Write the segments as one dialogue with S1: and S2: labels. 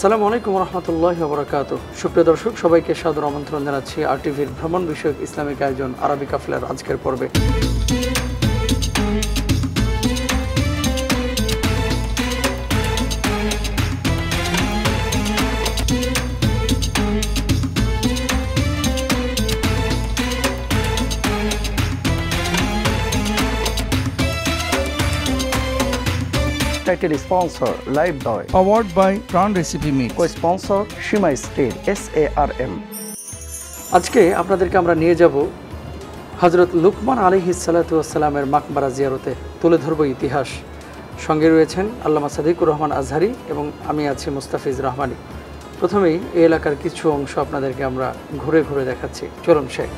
S1: আসসালামু আলাইকুম রহমতুল্লাহি ওয়া বারাকাতুহু। সুপ্রিয় দর্শক, সবাইকে সাদর আমন্ত্রণ জানাচ্ছি আরটিভির ভ্রমণ বিষয়ক ইসলামিক আয়োজন আরবি কাফেলার আজকের পর্বে। Title sponsor Live Doi.
S2: Award by Prawn Recipe Mix.
S1: Co-sponsor Shima Steel SARM. আজকে আপনাদেরকে আমরা নিয়ে যাব হযরত লুকমান আলাইহিস সালাতু ওয়াস সালামের মাকবারা জিয়ারতে। তুলে ধরব ইতিহাস। সঙ্গে রয়েছেন আল্লামা সাদিকুর রহমান আজহারি এবং আমি আছি মুস্তাফিজ রহমানি। প্রথমেই এই এলাকার কিছু অংশ আপনাদেরকে আমরা ঘুরে ঘুরে দেখাচ্ছি। চলুন শেখ।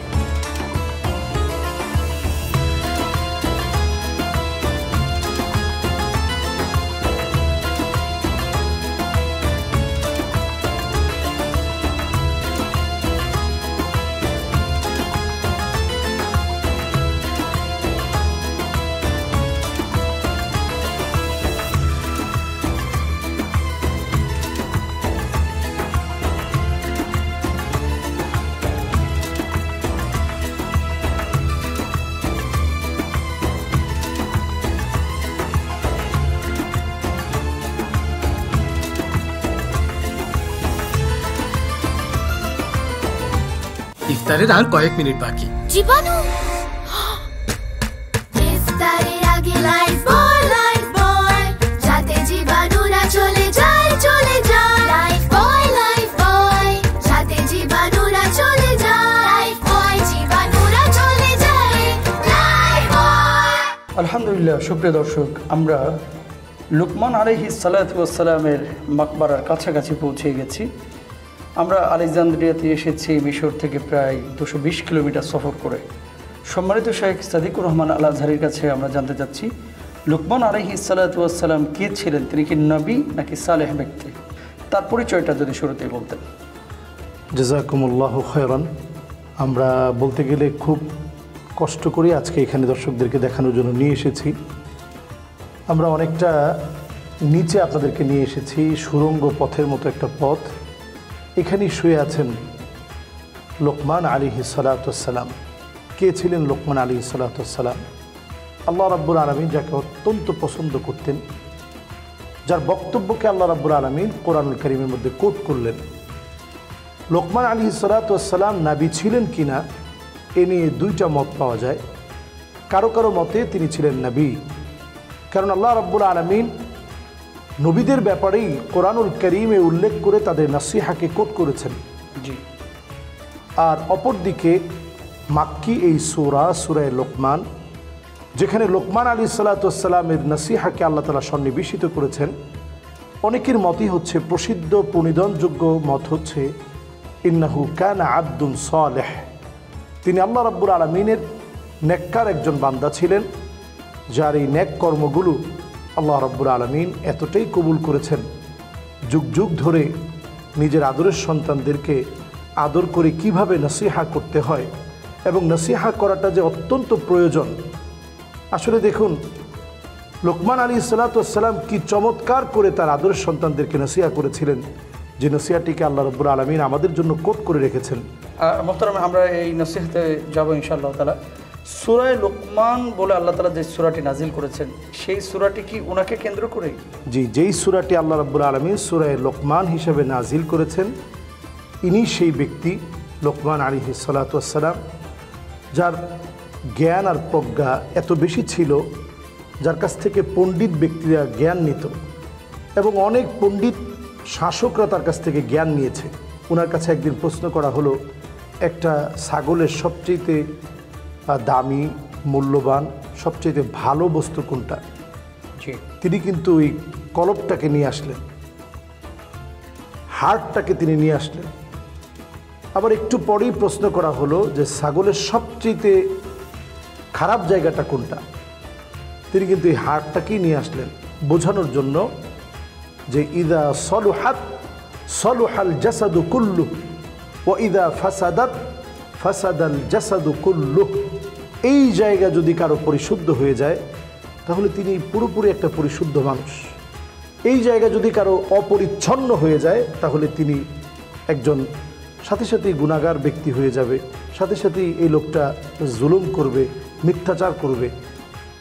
S3: ইফতারের আর কয়েক মিনিট বাকি।
S4: জীবাণু ইফতারের আগে লাইফ বয় যাতে জীবাণুরা চলে যায় লাইফ বয় যাতে জীবাণুরা চলে যায় লাইফ বয় জীবাণুরা চলে যায় লাইফ বয়।
S1: আলহামদুলিল্লাহ, সুপ্রিয় দর্শক, আমরা লুকমান আলাইহিস সালাতু ওয়াস সালামের মাকবারার কাছাকাছি পৌঁছে গেছি। আমরা আলেকজান্দ্রিয়াতে এসেছি মিশর থেকে প্রায় 220 কিলোমিটার সফর করে। সম্মানিত শেখ সাদিকুর রহমান আল আজহারির কাছে আমরা জানতে চাচ্ছি, লুকমান আলাইহিস সালাতু ওয়াস সালাম কে ছিলেন? তিনি কি নবী নাকি সালেহ ব্যক্তি? তার পরিচয়টা যদি শুরুতেই বলতেন।
S5: জাযাকুমুল্লাহু খায়রান। আমরা বলতে গেলে খুব কষ্ট করে আজকে এখানে দর্শকদেরকে দেখানোর জন্য নিয়ে এসেছি। আমরা অনেকটা নিচে আপনাদেরকে নিয়ে এসেছি, সুড়ঙ্গ পথের মতো একটা পথ। এখানেই শুয়ে আছেন লোকমান আলাইহিস সালাতু ওয়াস সালাম। কে ছিলেন লোকমান আলাইহিস সালাতু ওয়াস সালাম? আল্লাহ রাব্বুল আলামিন যাকে অত্যন্ত পছন্দ করতেন, যার বক্তব্যকে আল্লাহ রাব্বুল আলামিন কোরআনুল কারীমের মধ্যে কোট করলেন। লোকমান আলাইহিস সালাতু ওয়াস সালাম নবী ছিলেন কিনা এ নিয়ে দুইটা মত পাওয়া যায়। কারো কারো মতে তিনি ছিলেন নবী, কারণ আল্লাহ রাব্বুল আলামিন নবীদের ব্যাপারেই কোরআনুল কারীমে উল্লেখ করে তাদের নসিহাকে কোট করেছেন।
S1: জি।
S5: আর অপরদিকে মাক্কি এই সূরা লোকমান, যেখানে লোকমান আলাইহিস সালাতু ওয়াস সালামের নসিহাকে আল্লাহ তাআলা সন্নিবেশিত করেছেন, অনেকের মতই হচ্ছে, প্রসিদ্ধ প্রণিধানযোগ্য মত হচ্ছে, ইন্নাহু কানা আবদুন সালেহ। তিনি আল্লাহ রাব্বুল আলামিনের নেককার একজন বান্দা ছিলেন, যার এই নেক কর্মগুলো আল্লাহ রাব্বুল আলামিন এতটাই কবুল করেছেন, যুগ যুগ ধরে নিজের আদরের সন্তানদেরকে আদর করে কিভাবে নসিহা করতে হয় এবং নসিহা করাটা যে অত্যন্ত প্রয়োজন। আসলে দেখুন, লোকমান আলাইহিস সালাতু ওয়াস সালাম কি চমৎকার করে তার আদরের সন্তানদেরকে নসিহা করেছিলেন, যে নসিহাটিকে আল্লাহ রাব্বুল আলামিন আমাদের জন্য কোট করে রেখেছেন।
S1: মোহতারাম, আমরা এই নসিহতে যাব ইনশাআল্লাহ তাআলা। সূরা লোকমান বলে আল্লাহ তাআলা যে সূরাটি নাজিল করেছেন, সেই সূরাটি কি ওনাকে কেন্দ্র করে?
S5: জি, যেই সূরাটি আল্লাহ রাব্বুল আলামিন সূরা লোকমান হিসেবে নাজিল করেছেন, ইনি সেই ব্যক্তি লোকমান আলাইহিস সালাতু ওয়াস সালাম, যার জ্ঞান আর প্রজ্ঞা এত বেশি ছিল, যার কাছ থেকে পণ্ডিত ব্যক্তিরা জ্ঞান নিত এবং অনেক পণ্ডিত শাসকরা তার কাছ থেকে জ্ঞান নিয়েছে। ওনার কাছে একদিন প্রশ্ন করা হলো, একটা ছাগলের সবচেয়ে দামি, মূল্যবান, সবচেয়ে ভালো বস্তু কোনটা?
S1: জি।
S5: তিনি কিন্তু ওই কলবটাকে নিয়ে আসলেন, হাড়টাকে তিনি নিয়ে আসলেন। আবার একটু পরেই প্রশ্ন করা হলো যে ছাগলের সবচেয়ে খারাপ জায়গাটা কোনটা? তিনি কিন্তু এই হাড়টাকেই নিয়ে আসলেন, বোঝানোর জন্য যে ইদা সলুহাত সলুহাল জাসাদু কুল্লু ও ইদা ফাসাদাত ফাসাদাল জাসাদু কুল্লু। এই জায়গা যদি কারো পরিশুদ্ধ হয়ে যায়, তাহলে তিনি পুরোপুরি একটা পরিশুদ্ধ মানুষ। এই জায়গা যদি কারো অপরিচ্ছন্ন হয়ে যায় তাহলে তিনি একজন সাথে সাথেই গুনাহগার ব্যক্তি হয়ে যাবে, সাথে সাথেই এই লোকটা জুলুম করবে, মিথ্যাচার করবে।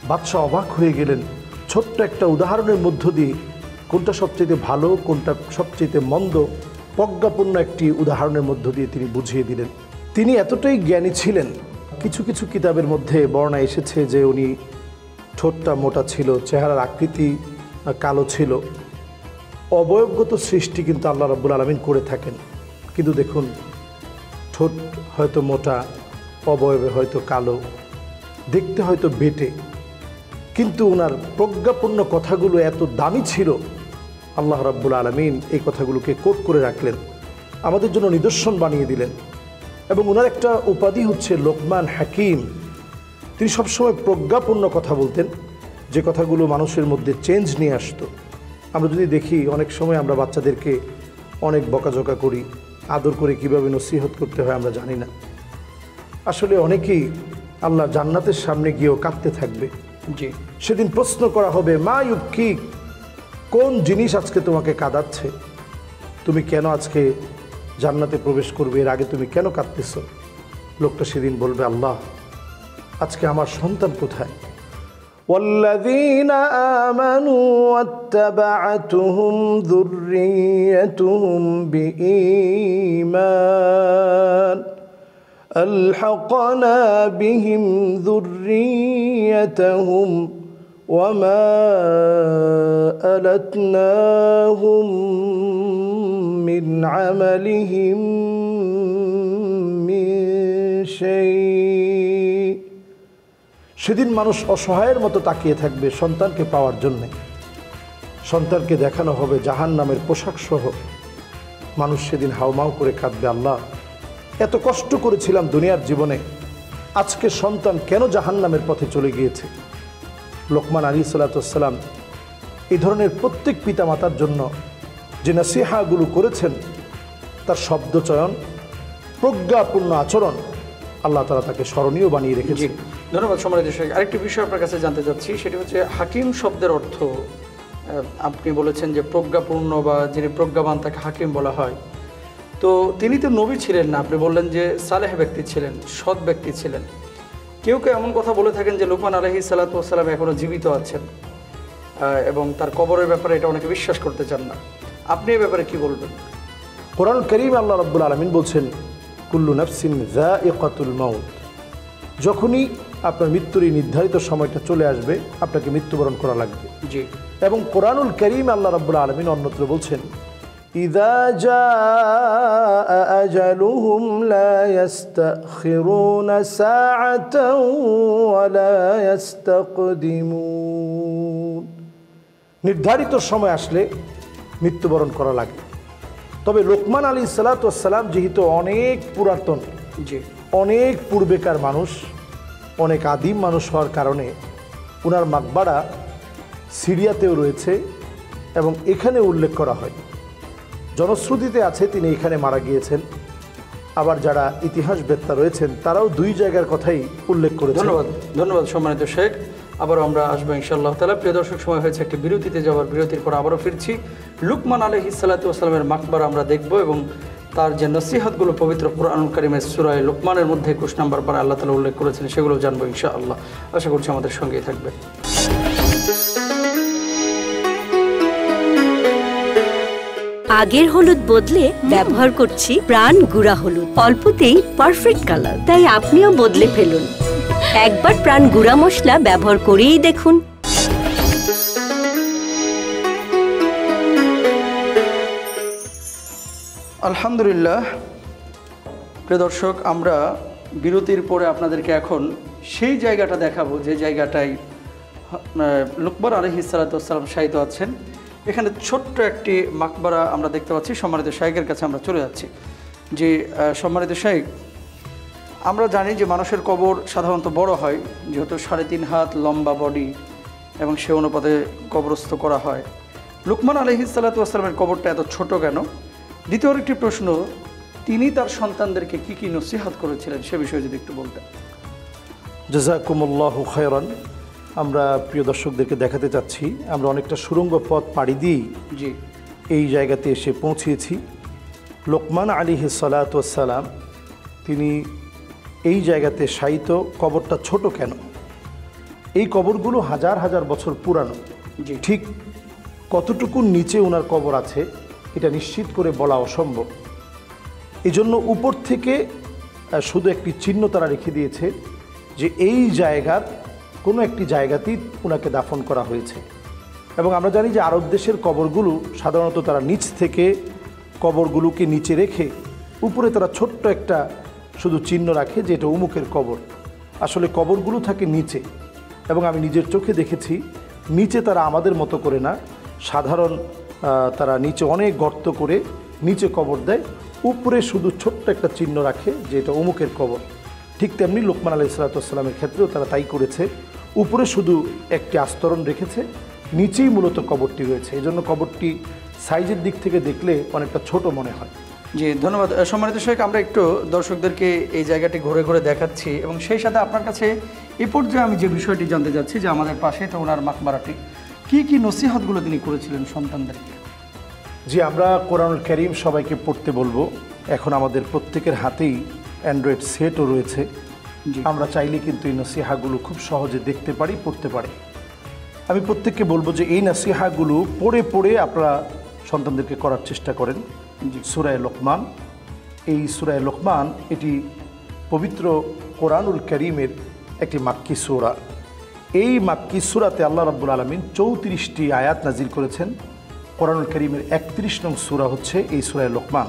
S5: বাদশাহ অবাক হয়ে গেলেন ছোট্ট একটা উদাহরণের মধ্য দিয়ে কোনটা সবচেয়ে ভালো কোনটা সবচেয়ে মন্দ প্রজ্ঞাপূর্ণ একটি উদাহরণের মধ্য দিয়ে তিনি বুঝিয়ে দিলেন। তিনি এতটাই জ্ঞানী ছিলেন, কিছু কিছু কিতাবের মধ্যে বর্ণনা এসেছে যে উনি ঠোঁটটা মোটা ছিল, চেহারার আকৃতি কালো ছিল। অবয়বগত সৃষ্টি কিন্তু আল্লাহ রাব্বুল আলামিন করে থাকেন, কিন্তু দেখুন ঠোঁট হয়তো মোটা, অবয়বে হয়তো কালো, দেখতে হয়তো বেটে, কিন্তু ওনার প্রজ্ঞাপূর্ণ কথাগুলো এত দামি ছিল আল্লাহ রাব্বুল আলামিন এই কথাগুলোকে কোট করে রাখলেন, আমাদের জন্য নিদর্শন বানিয়ে দিলেন। এবং ওনার একটা উপাধি হচ্ছে লোকমান হাকিম। তিনি সবসময় প্রজ্ঞাপূর্ণ কথা বলতেন, যে কথাগুলো মানুষের মধ্যে চেঞ্জ নিয়ে আসতো। আমরা যদি দেখি অনেক সময় আমরা বাচ্চাদেরকে অনেক বকাঝকা করি, আদর করে কিভাবে নসিহত করতে হয় আমরা জানি না। আসলে অনেকেই আল্লাহ জান্নাতের সামনে গিয়েও কাঁদতে থাকবে।
S1: জি,
S5: সেদিন প্রশ্ন করা হবে, মা ইউবকি, কোন জিনিস আজকে তোমাকে কাঁদাচ্ছে? তুমি কেন আজকে জান্নাতে প্রবেশ করবে, এর আগে তুমি কেন কাঁদতেছ? লোকটা সেদিন বলবে, আল্লাহ আজকে আমার সন্তান কোথায়? والذين آمنوا واتبعتهم ذريتهم بإيمان ألحقنا بهم ذريتهم وما ألتناهم من عملهم من شيء। সেদিন মানুষ অসহায়ের মতো তাকিয়ে থাকবে সন্তানকে পাওয়ার জন্যে। সন্তানকে দেখানো হবে জাহান্নামের পোশাক সহ। মানুষ সেদিন হাউমাউ করে কাঁদবে, আল্লাহ এত কষ্ট করেছিলাম দুনিয়ার জীবনে, আজকে সন্তান কেন জাহান্নামের পথে চলে গিয়েছে? লোকমান আলাইহিস সালাম এই ধরনের প্রত্যেক পিতামাতার জন্য যে নসিহাগুলো করেছেন, তার শব্দচয়ন, প্রজ্ঞাপূর্ণ আচরণ আল্লাহ তাআলা তাকে স্মরণীয় বানিয়ে রেখেছে।
S1: ধন্যবাদ সম্মানিত শেখ। আরেকটি বিষয় আপনার কাছে জানতে চাচ্ছি, সেটি হচ্ছে হাকিম শব্দের অর্থ। আপনি বলেছেন যে প্রজ্ঞাপূর্ণ বা যিনি প্রজ্ঞাবান তাকে হাকিম বলা হয়। তো তিনি তো নবী ছিলেন না, আপনি বললেন যে সালেহ ব্যক্তি ছিলেন, সৎ ব্যক্তি ছিলেন। কেউ কেউ এমন কথা বলে থাকেন যে লোকমান আলাইহিস সালাতু ওয়াস সালাম এখনও জীবিত আছেন এবং তার কবরের ব্যাপারে এটা অনেকে বিশ্বাস করতে চান না। আপনি এই ব্যাপারে কি বলবেন?
S5: কোরআন কারীম আল্লাহ রাব্বুল আলামিন বলছেন, কুল্লু নাফসিন যায়িকাতুল মাউত। যখনই আপনার মৃত্যুর এই নির্ধারিত সময়টা চলে আসবে, আপনাকে মৃত্যুবরণ করা লাগবে।
S1: জি।
S5: এবং কোরআনুল কারীম আল্লাহ রাব্বুল আলামিন অন্যত্র বলছেন, ইযা জাআ আজালুহুম লা ইস্তাখিরুনা সাআতান ওয়া লা ইস্তাকদিমুন। নির্ধারিত সময় আসলে মৃত্যুবরণ করা লাগে। তবে লোকমান আলাইহিস সালাতু ওয়াস সালাম যেহেতু অনেক পুরাতন,
S1: জি,
S5: অনেক পূর্বেকার মানুষ, অনেক আদিম মানুষ হওয়ার কারণে ওনার মাকবারা সিরিয়াতেও রয়েছে এবং এখানে উল্লেখ করা হয়। জনশ্রুতিতে আছে তিনি এখানে মারা গিয়েছেন। আবার যারা ইতিহাসবেত্তা রয়েছেন তারাও দুই জায়গার কথাই উল্লেখ করেছেন।
S1: ধন্যবাদ সম্মানিত শেখ। আবারও আমরা আসবো ইনশাআল্লাহ তাআলা। প্রিয় দর্শক, সময় হয়েছে একটি বিরতিতে যাওয়ার। বিরতির পর আবারও ফিরছি। লুকমান আলাইহিস সালাতু ওয়াস সালামের মাকবারা আমরা দেখব এবং তার যে নসিহতগুলো পবিত্র কুরআনুল কারীমের সূরা লুকমানের মধ্যে 21 নম্বর পারা আল্লাহ তাআলা উল্লেখ করেছেন, সেগুলো জানবো ইনশাআল্লাহ। আশা করছি আমাদের সঙ্গেই থাকবে।
S6: আগের হলুদ বদলে ব্যবহার করছি প্রাণ গুঁড়া হলুদ। অল্পতেই পারফেক্ট কালার, তাই আপনিও বদলে ফেলুন। একবার প্রাণ গুঁড়া মশলা ব্যবহার করেই দেখুন।
S1: আলহামদুলিল্লাহ। প্রিয় দর্শক, আমরা বিরতির পরে আপনাদেরকে এখন সেই জায়গাটা দেখাবো যে জায়গাটায় লুকমান আলাইহিস সালাতু ওয়াস সালাম শায়িত আছেন। এখানে ছোট্ট একটি মাকবারা আমরা দেখতে পাচ্ছি। সম্মানিত শাইখের কাছে আমরা চলে যাচ্ছি। যে সম্মানিত শাইখ, আমরা জানি যে মানুষের কবর সাধারণত বড় হয়, যেহেতু 3.5 হাত লম্বা বডি এবং সে অনুপাতে কবরস্থ করা হয়। লুকমান আলাইহিস সালাতু ওয়াস সালামের কবরটা এত ছোট কেন? দ্বিতীয় একটি প্রশ্ন, তিনি তার সন্তানদেরকে কি কি নসিহত করেছিলেন সে বিষয়ে যদি একটু বলতেন।
S5: জাযাকুমুল্লাহু খায়রান। আমরা প্রিয় দর্শকদেরকে দেখাতে চাচ্ছি আমরা অনেকটা সুড়ঙ্গ পথ পাড়ি দিয়েই
S1: জি
S5: এই জায়গাতে এসে পৌঁছেছি। লোকমান আলাইহিস সালাতু ওয়াস সালাম তিনি এই জায়গাতে শায়িত। কবরটা ছোট কেন? এই কবরগুলো হাজার হাজার বছর পুরানো।
S1: জি
S5: ঠিক কতটুকু নিচে ওনার কবর আছে এটা নিশ্চিত করে বলা অসম্ভব। এই জন্য উপর থেকে শুধু একটি চিহ্ন তারা রেখে দিয়েছে যে এই জায়গার কোনো একটি জায়গাতেই ওনাকে দাফন করা হয়েছে। এবং আমরা জানি যে আরব দেশের কবরগুলো সাধারণত তারা নিচ থেকে কবরগুলোকে নিচে রেখে উপরে তারা ছোট্ট একটা শুধু চিহ্ন রাখে যে এটা অমুকের কবর। আসলে কবরগুলো থাকে নিচে, এবং আমি নিজের চোখে দেখেছি নিচে তারা আমাদের মতো করে না, সাধারণ তারা নিচে অনেক গর্ত করে নিচে কবর দেয়, উপরে শুধু ছোট্ট একটা চিহ্ন রাখে যে এটা অমুকের কবর। ঠিক তেমনি লোকমান আলাইহিস সালাতু ওয়াস সালামের ক্ষেত্রেও তারা তাই করেছে, উপরে শুধু একটি আস্তরণ রেখেছে, নিচেই মূলত কবরটি রয়েছে। এই জন্য কবরটি সাইজের দিক থেকে দেখলে অনেকটা ছোট মনে হয়।
S1: জি ধন্যবাদ সম্মানিত শেখ। আমরা একটু দর্শকদেরকে এই জায়গাটি ঘুরে ঘুরে দেখাচ্ছি, এবং সেই সাথে আপনার কাছে এ পর্যায়ে আমি যে বিষয়টি জানতে চাচ্ছি যে আমাদের পাশে তো ওনার মাকবারাটি কি নসিহতগুলো তিনি করেছিলেন সন্তানদেরকে।
S5: জি, আমরা কোরআনুল কারীম সবাইকে পড়তে বলবো। এখন আমাদের প্রত্যেকের হাতেই অ্যান্ড্রয়েড সেটও রয়েছে।
S1: জি
S5: আমরা চাইলে কিন্তু এই নসিহাগুলো খুব সহজে দেখতে পারি, পড়তে পারি। আমি প্রত্যেককে বলবো যে এই নসিহাগুলো পড়ে পড়ে আপনারা সন্তানদেরকে করার চেষ্টা করেন। সূরা লোকমান, এই সূরা লোকমান এটি পবিত্র কোরআনুল কারীমের একটি মাক্কি সূরা। এই মাক্কি সূরাতে আল্লাহ রাব্বুল আলামিন 34টি আয়াত নাজিল করেছেন। কোরআনুল কারীমের 31 নং সূরা হচ্ছে এই সূরা লোকমান।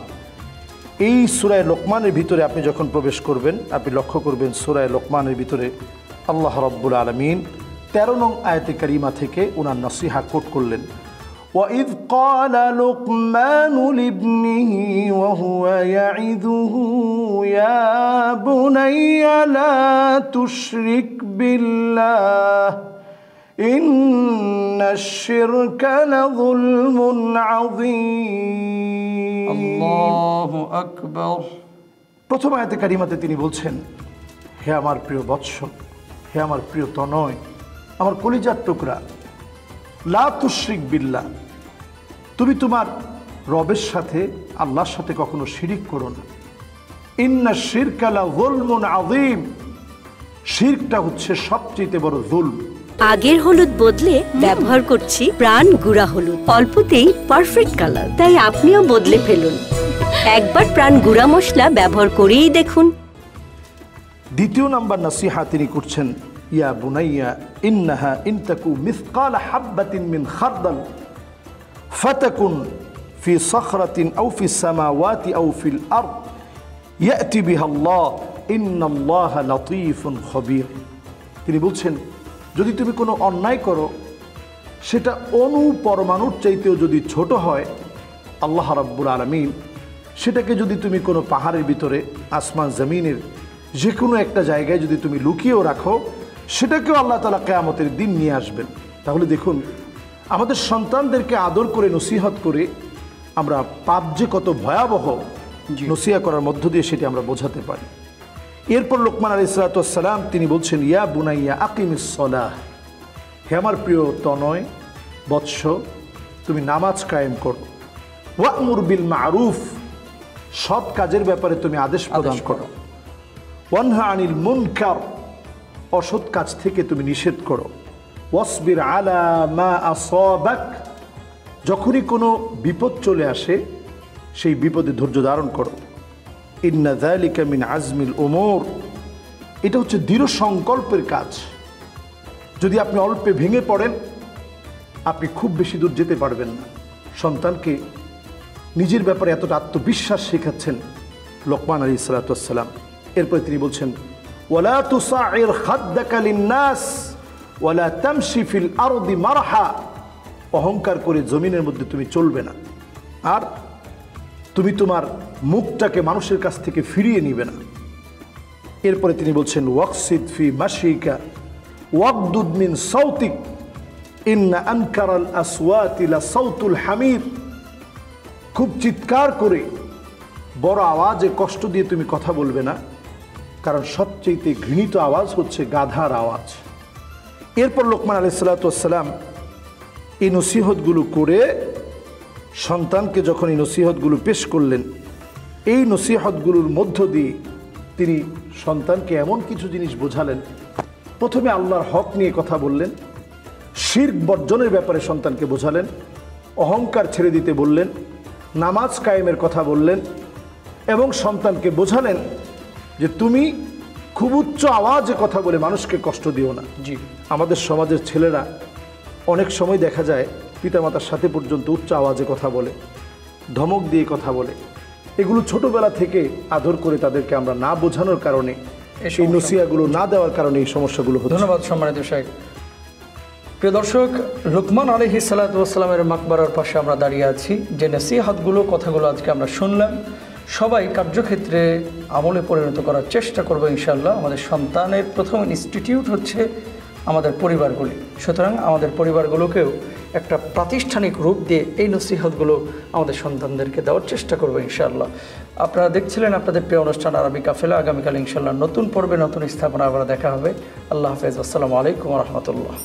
S5: এই সূরা লোকমানের ভিতরে আপনি যখন প্রবেশ করবেন আপনি লক্ষ্য করবেন সূরা লোকমানের ভিতরে আল্লাহ রাব্বুল আলামিন 13 নং আয়াতে কারিমা থেকে ওনার নসিহা কোট করলেন। وَإِذْ قَالَ لُقْمَانُ لِابْنِهِ وَهُوَ يَعِظُهُ يَا بُنَيَّ لَا تُشْرِكْ بِاللَّهِ إِنَّ الشِّرْكَ لَظُلْمٌ عَظِيمٌ।
S1: আল্লাহু আকবার।
S5: প্রথম আয়াতে কারিমাতে তিনি বলছেন, হে আমার প্রিয় বৎস, হে আমার প্রিয় তনয়, আমার কলিজার টুকরা, লা তুশরিক বিল্লাহ, তুমি তোমার রবের সাথে আল্লাহর সাথে কখনো শিরিক করো না। ইন্না শিরকা লাযুলমুন আযীম, শিরকটা হচ্ছে সবচেয়ে বড় যুলম।
S6: আগের হলুদ বদলে ব্যবহার করছি প্রাণ গুঁড়া হলুদ। অল্পতেই পারফেক্ট কালার, তাই আপনিও বদলে ফেলুন। একবার প্রাণ গুঁড়া মশলা ব্যবহার করেই দেখুন।
S5: দ্বিতীয় নাম্বার নসিহা তিনি করছেন, ইয়া বুনাইয়া ইন্নাহা ইন তাকু মিসকাল হাববাতিন মিন খারদাল ফাতাকুন ফি সখরাতিন আও ফিস সামাওয়াতি আও ফিল আরদ ইয়াতি বিহা আল্লাহ ইন্নাল্লাহা লাতীফুন খবীর। তিনি বলছেন, যদি তুমি কোনো অন্যায় করো সেটা অণু পরমাণুর চাইতেও যদি ছোট হয়, আল্লাহ রাব্বুল আলামিন সেটাকে যদি তুমি কোনো পাহাড়ের ভিতরে, আসমান জমিনের যে কোনো একটা জায়গায় যদি তুমি লুকিয়েও রাখো, সেটাকেও আল্লাহ তাআলা কিয়ামতের দিন নিয়ে আসবেন। তাহলে দেখুন, আমাদের সন্তানদেরকে আদর করে নসিহত করে আমরা পাপ যে কত ভয়াবহ নসিহত করার মধ্য দিয়ে সেটি আমরা বোঝাতে পারি। এরপর লোকমান আলাইহিস সালাতু ওয়াস সালাম তিনি বলছেন, ইয়া বুনাইয়া আকিমিস সালাহ, হে আমার প্রিয় তনয় বৎস, তুমি নামাজ কায়েম করো। ওয়া'মুর বিল মা'রুফ, সৎ কাজের ব্যাপারে তুমি আদেশ প্রদান করো। ওয়ানহা আনিল মুনকার, অসৎ কাজ থেকে তুমি নিষেধ করো। ওয়াসবির আলা মা আসাবাক, যখনই কোনো বিপদ চলে আসে সেই বিপদে ধৈর্য ধারণ করো। ইন্না যালিকা মিন আজমিল উমুর, এটা হচ্ছে দৃঢ় সংকল্পের কাজ। যদি আপনি অল্পে ভেঙে পড়েন আপনি খুব বেশি দূর যেতে পারবেন না। সন্তানকে নিজের ব্যাপারে এতটা আত্মবিশ্বাস শেখাচ্ছেন লোকমান আলাইহিস সালাতু ওয়াস সালাম। এরপরে তিনি বলছেন, ওয়ালা তুসাইর খাদ্দাকা লিন্নাস ওয়ালা তামশি ফিল আরদি মারহা, অহংকার করে জমিনের মধ্যে তুমি চলবে না, আর তুমি তোমার মুখটাকে মানুষের কাছ থেকে ফিরিয়ে নিবে না। এরপরে তিনি বলছেন, ওয়াকসিদ ফি মাশিকা ওয়াগদুদ মিন সাউতিক ইন্না আনকারাল আসওয়াতি লা সাউতুল হামির, খুব চিৎকার করে বড় আওয়াজে কষ্ট দিয়ে তুমি কথা বলবে না, কারণ সবচেয়ে ঘৃণিত আওয়াজ হচ্ছে গাধার আওয়াজ। এরপর লোকমান আলাইহিস সালাতু ওয়াস সালাম এই নসিহতগুলো করে সন্তানকে যখন এই নসিহতগুলো পেশ করলেন, এই নসিহতগুলোর মধ্য দিয়ে তিনি সন্তানকে এমন কিছু জিনিস বোঝালেন। প্রথমে আল্লাহর হক নিয়ে কথা বললেন, শিরক বর্জনের ব্যাপারে সন্তানকে বোঝালেন, অহংকার ছেড়ে দিতে বললেন, নামাজ কায়েমের কথা বললেন এবং সন্তানকে বোঝালেন যে তুমি খুব উচ্চ আওয়াজে কথা বলে মানুষকে কষ্ট দিও না।
S1: জি।
S5: আমাদের সমাজের ছেলেরা অনেক সময় দেখা যায় পিতামাতার সাথে পর্যন্ত উচ্চ আওয়াজে কথা বলে, ধমক দিয়ে কথা বলে। এগুলো ছোটবেলা থেকে আদর করে তাদেরকে আমরা না বোঝানোর কারণে, এই নসিহাগুলো না দেওয়ার কারণে এই সমস্যাগুলো হচ্ছে।
S1: ধন্যবাদ সম্মানিত শাইখ। প্রিয় দর্শক, লুকমান আলাইহিস সালাতু ওয়াস সালামের মাকবারার পাশে আমরা দাঁড়িয়ে আছি। যে নসিহতগুলো, কথাগুলো আজকে আমরা শুনলাম, সবাই কার্যক্ষেত্রে আমলে পরিণত করার চেষ্টা করবো ইনশাআল্লাহ। আমাদের সন্তানের প্রথম ইনস্টিটিউট হচ্ছে আমাদের পরিবারগুলি। সুতরাং আমাদের পরিবারগুলোকেও একটা প্রাতিষ্ঠানিক রূপ দিয়ে এই নসিহতগুলো আমাদের সন্তানদেরকে দেওয়ার চেষ্টা করবো ইনশাআল্লাহ। আপনারা দেখছিলেন আপনাদের প্রিয় অনুষ্ঠান আরবি কাফেলা। আগামীকাল ইনশাআল্লাহ নতুন পর্বে নতুন স্থাপনা আবার দেখা হবে। আল্লাহ হাফেজ। আসসালামু আলাইকুম ওয়া রাহমাতুল্লাহ।